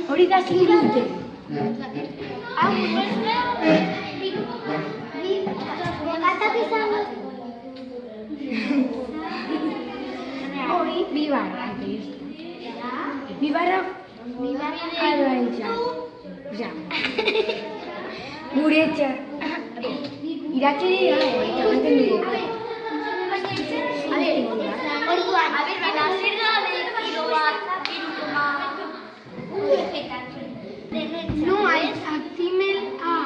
Hori da zinglute. Hau, beste... Batak izango... Hori, bi barra. Bi barra... Albaintza. Ja. Gure etxe. Iratxe dira, eta manten dugu. Orduan, baina zer da kilo bat, no, es Actimel A.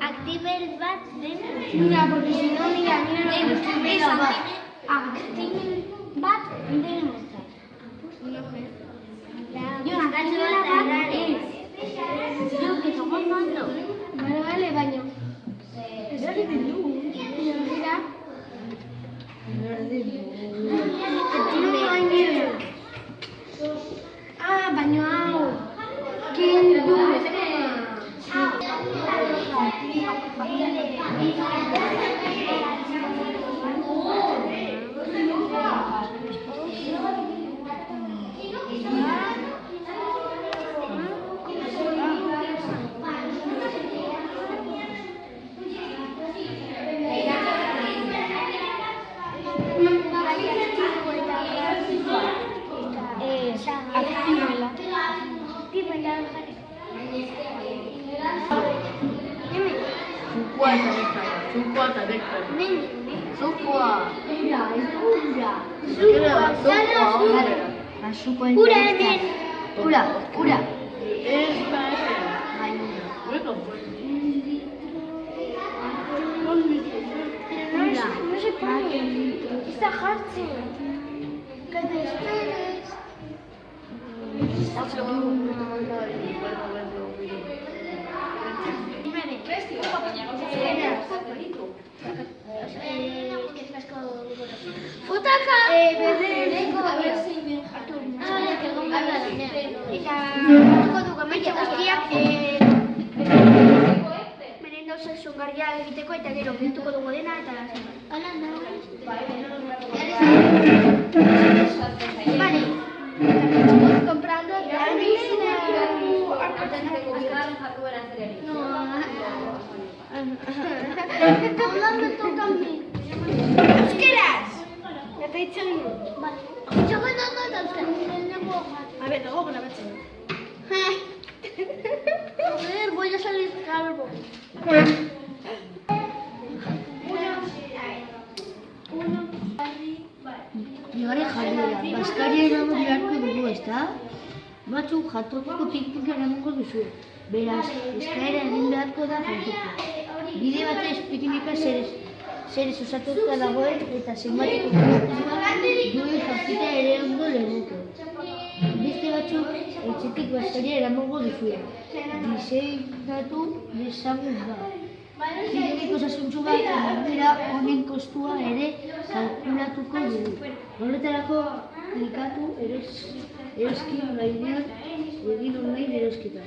Actimel bat den... Mira, porque si no, mira lo que es Actimel bat den mozart. Yo Actimel bat es... Yo que somos nosotros. Vale, baina. Ez egiten dugu. Mira. Ah, baina hau. Kendu. Sukua eta dekta. Sukua. Ura hemen. Ura. Ez da No se pone. Está jartzen. Que te esperes. Futaka! Berreko eta hartuko du gametxe guztiak merenda osasungarria egiteko eta gero biltuko dugu dena eta vale. Estamos comprando no me toca a mí. Euskeraz! Eta itzen du. Vale. Txoko dago eta a ver, luego grabatzen. Joder, voy a salir calvo. Bigarren jarduera, Baskaria eraman beharko dugu, ezta? Batzuk jatokiko piknik eramango duzu. Beraz, eskaera egin beharko da jantoko. Bide batez piknika zerez osatuta dagoen eta zenbateko duen jakita ere ondo leguko. Beste batzuk etxetik Baskaria eramango duzu. Diseinatu dezagun da. Piknik osasuntsu bat, gainera honen kostua ere kalkulatuko dugu. Horretarako klikatu eroski gainean egin online erosketa.